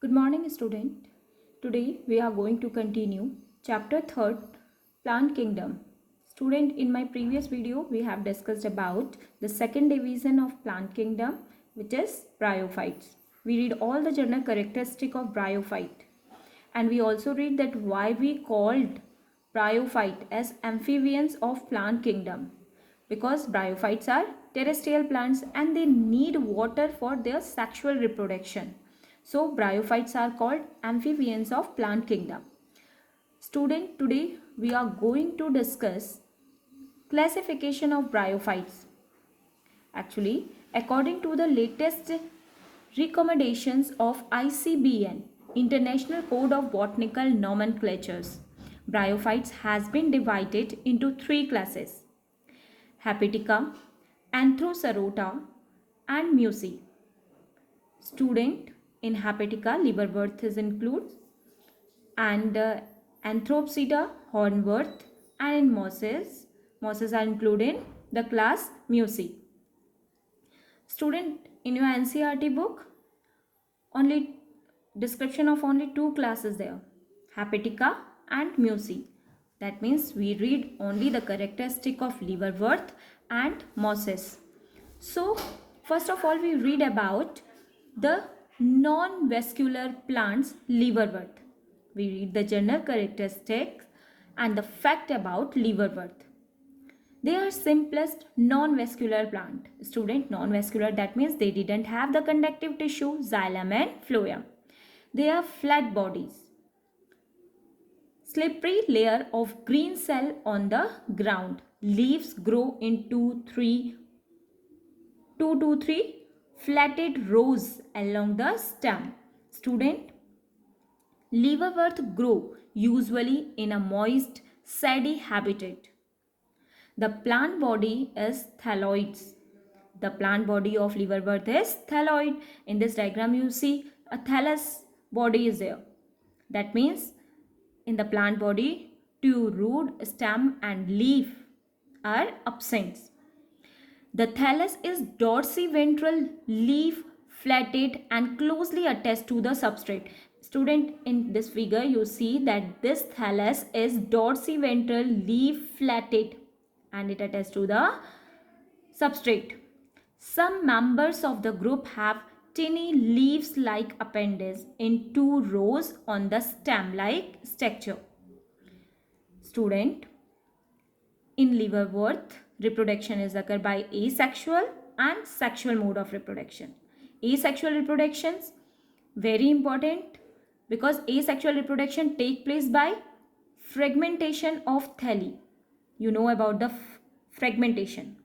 Good morning, student. Today we are going to continue chapter 3rd, Plant Kingdom. Student, in my previous video we have discussed about the second division of plant kingdom, which is bryophytes. We read all the general characteristic of bryophyte, and we also read that why we called bryophyte as amphibians of plant kingdom, because bryophytes are terrestrial plants and they need water for their sexual reproduction. So bryophytes are called amphibians of plant kingdom. Student, today we are going to discuss classification of bryophytes. Actually, according to the latest recommendations of ICBN, International Code of Botanical Nomenclatures, bryophytes has been divided into three classes: Hepatica, Anthocerota and Muci. Student, in Hepatica, liverworts is included, and Anthropsida, hornwort, and in mosses are included in the class Muci. Student, in your NCERT book, only description of only two classes there, Hepatica and Muci. That means we read only the characteristic of liverwort and mosses. So first of all, we read about the non-vascular plants liverwort. We read the general characteristics and the fact about liverwort. They are simplest non-vascular plant. Student, non-vascular, that means they didn't have the conductive tissue, xylem and phloem. They are flat bodies. Slippery layer of green cell on the ground. Leaves grow in 2 to 3 flatted rows along the stem. Student, liverwort grow usually in a moist, sandy habitat. The plant body is thalloids. The plant body of liverwort is thalloid. In this diagram you see a thallus body is there. That means in the plant body, two root, stem and leaf are absent. The thallus is dorsiventral, leaf flatted and closely attached to the substrate. Student, in this figure you see that this thallus is dorsiventral, leaf flatted and it attached to the substrate. Some members of the group have tiny leaves-like appendage in 2 rows on the stem-like structure. Student, in liverwort, reproduction is occurred by asexual and sexual mode of reproduction. Asexual reproductions, very important, because asexual reproduction take place by fragmentation of thalli. You know about the fragmentation.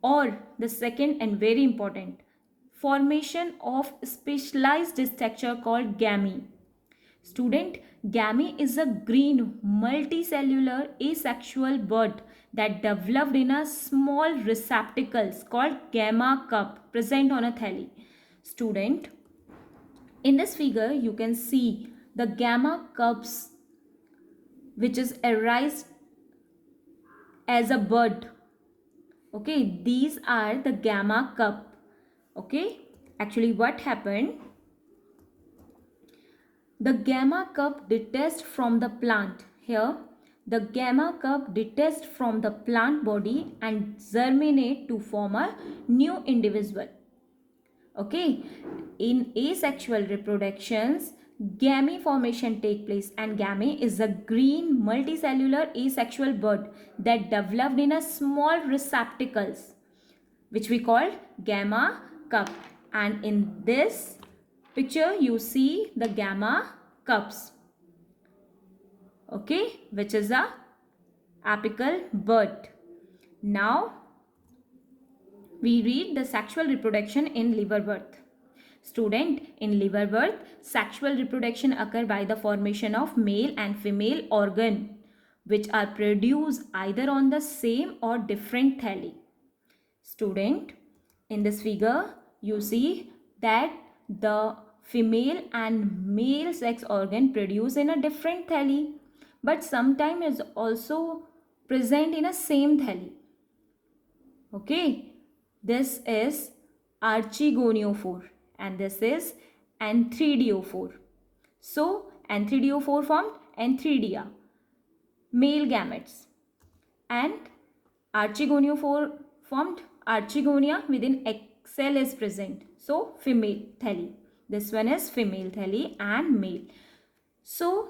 Or the second and very important, formation of specialized structure called gamete. Student, gamete is a green multicellular asexual bud that developed in a small receptacles called gamma cup present on a thalli. Student, in this figure you can see the gamma cups which is arise as a bud. Okay, these are the gamma cup. Okay, actually what happened? The gamma cup detached from the plant. Here, the gamma cup detached from the plant body and germinate to form a new individual. Okay, in asexual reproductions, gamete formation take place, and gamete is a green multicellular asexual bud that developed in a small receptacles which we call gamma cup, and in this picture you see the gamma cups, okay, which is a apical bud. Now we read the sexual reproduction in liverwort. Student, in liverwort, sexual reproduction occur by the formation of male and female organ which are produced either on the same or different thalli. Student, in this figure you see that the female and male sex organ produced in a different thalli, but sometimes is also present in a same thalli. Okay, this is archegoniophore and this is N3DO4. So N3DO4 formed Antheridia, male gametes, and Archegonia formed Archegonia within egg cell is present. So female thalli. This one is female thalli and male. So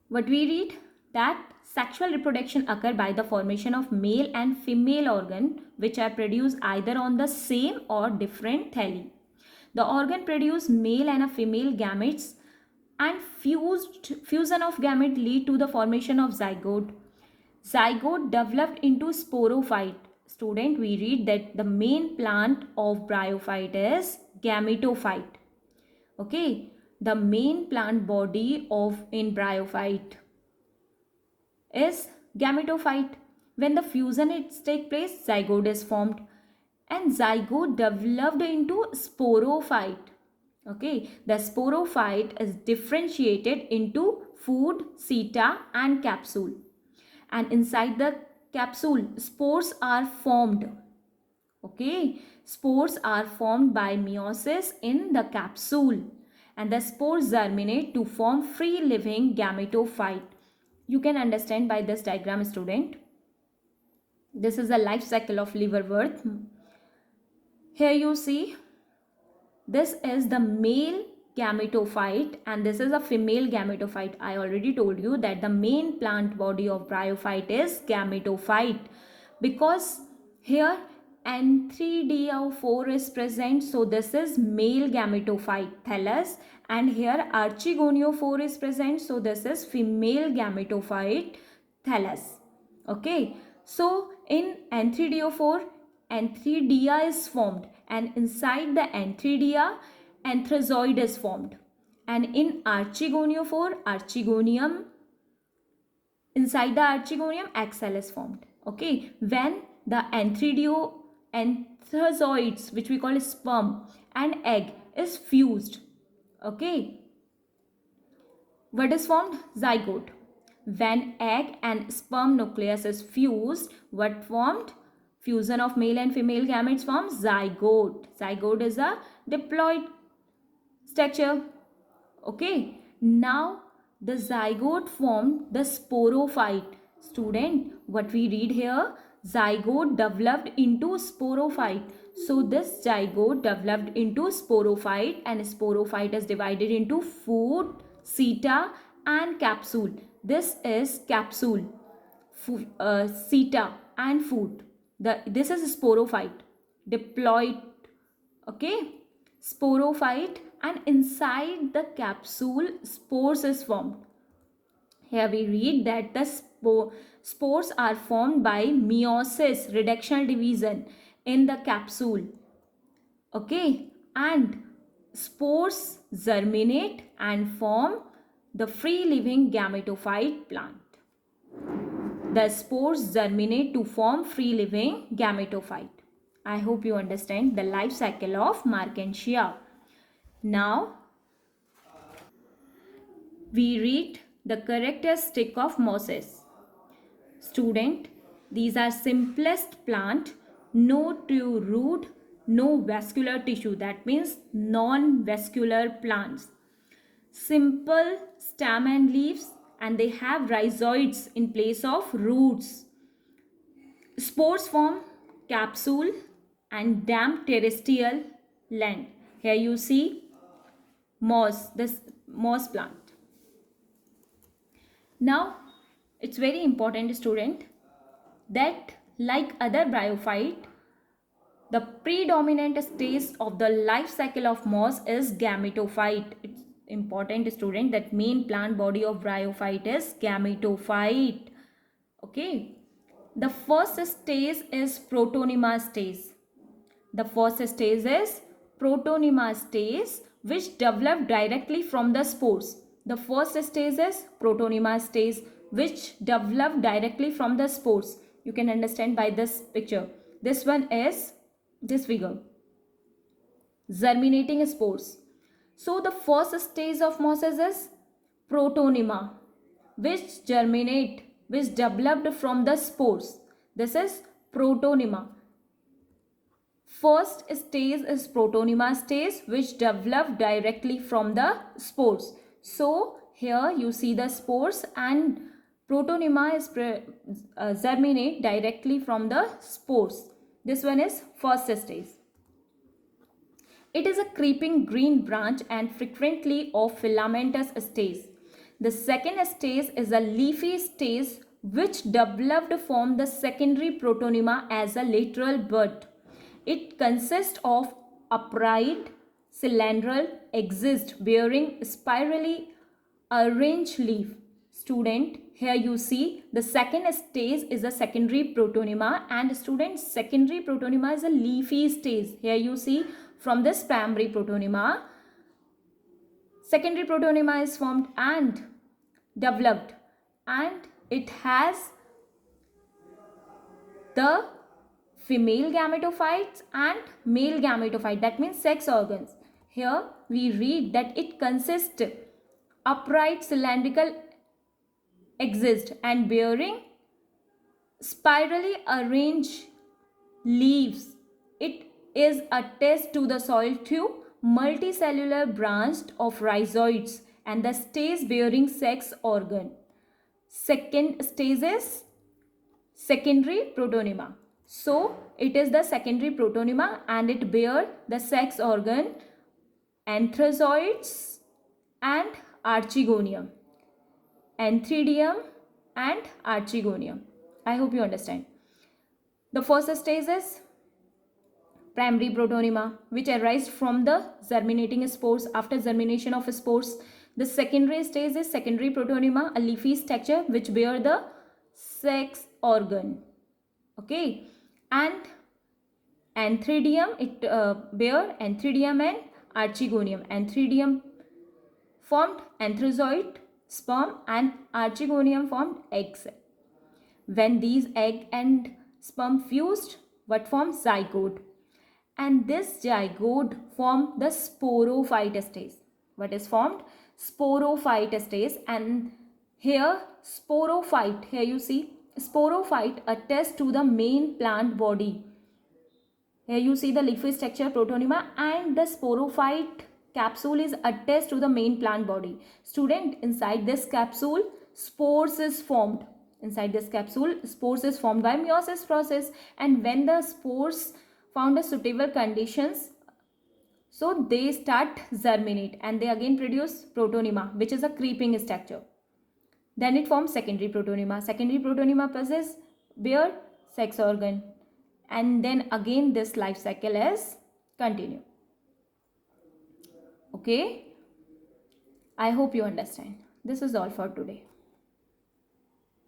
what we read, that sexual reproduction occur by the formation of male and female organ which are produced either on the same or different thalli. The organ produce male and a female gametes, and fusion of gamete lead to the formation of zygote. Zygote developed into sporophyte. Student, we read that the main plant of bryophyte is gametophyte. Okay, the main plant body of in bryophyte is gametophyte. When the fusion takes place, zygote is formed, and zygote developed into sporophyte. Okay, the sporophyte is differentiated into food, seta, and capsule, and inside the capsule spores are formed. Okay, spores are formed by meiosis in the capsule, and the spores germinate to form free living gametophyte. You can understand by this diagram, student. This is the life cycle of liverwort. Here you see, this is the male gametophyte and this is a female gametophyte. I already told you that the main plant body of bryophyte is gametophyte, because here N3DO4 is present, so this is male gametophyte thallus, and here Archegonio4 is present, so this is female gametophyte thallus. Okay, so in N3DO4 Antheridia is formed, and inside the Antheridia anthrazoid is formed, and in Archegonio4 Archegonium, inside the Archegonium egg cell is formed. Okay, when the anthrazoids, which we call sperm and egg, is fused, okay, what is formed? Zygote. When egg and sperm nucleus is fused, what formed? Fusion of male and female gametes forms zygote. Zygote is a diploid structure. Okay, now the zygote formed the sporophyte. Student, what we read here, zygote developed into sporophyte. So this zygote developed into sporophyte, and sporophyte is divided into food, seta, and capsule. This is capsule, seta, and food. This is sporophyte, diploid. Okay, sporophyte, and inside the capsule spores is formed. Here we read that the spores are formed by meiosis, reductional division in the capsule. Okay, and spores germinate and form the free living gametophyte plant. The spores germinate to form free living gametophyte. I hope you understand the life cycle of Marchantia. Now we read the characteristic of mosses. Student, these are simplest plant, no true root, no vascular tissue. That means non-vascular plants. Simple stem and leaves, and they have rhizoids in place of roots. Spores form capsule and damp terrestrial land. Here you see moss, this moss plant. Now it's very important, student, that like other bryophyte, the predominant stage of the life cycle of moss is gametophyte. It's important, student, that main plant body of bryophyte is gametophyte. Okay, the first stage is protonema stage. The first stage is protonema stage, which develop directly from the spores. The first stage is protonema stage, which develop directly from the spores. You can understand by this picture. This one is this figure, germinating spores. So the first stage of mosses is protonema, which germinate, which developed from the spores. This is protonema. First stage is protonema stage, which develop directly from the spores. So here you see the spores, and protonema is germinate directly from the spores. This one is first stage. It is a creeping green branch and frequently of filamentous stage. The second stage is a leafy stage, which developed from the secondary protonema as a lateral bud. It consists of upright cylindral axis bearing spirally arranged leaf. Student, here you see the second stage is a secondary protonema, and student, secondary protonema is a leafy stage. Here you see from this primary protonema, secondary protonema is formed and developed, and it has the female gametophytes and male gametophyte, that means sex organs. Here we read that it consists upright cylindrical axis and bearing spirally arranged leaves. It is attached to the soil tube, multicellular branched of rhizoids, and the stage bearing sex organ. Second stage is secondary protonema. So it is the secondary protonema, and it bear the sex organ, anthrazoids and archegonium. Anthridium and archegonium. I hope you understand. The first stage is primary protonema, which arises from the germinating spores. After germination of spores, the secondary stage is secondary protonema, a leafy structure which bear the sex organ. Okay, and anthridium, it bear anthridium and archegonium. Anthridium formed anthrazoid sperm and archegonium formed eggs. When these egg and sperm fused, what forms? Zygote. And this zygote form the sporophyte stage. What is formed? Sporophyte stage. And here sporophyte, here you see sporophyte attached to the main plant body. Here you see the leafy structure protonema, and the sporophyte capsule is attached to the main plant body. Student, inside this capsule spores is formed. Inside this capsule spores is formed by meiosis process, and when the spores found a suitable conditions, so they start germinate and they again produce protonema, which is a creeping structure. Then it forms secondary protonema. Secondary protonema possesses bear sex organ, and then again this life cycle is continue. Okay, I hope you understand. This is all for today.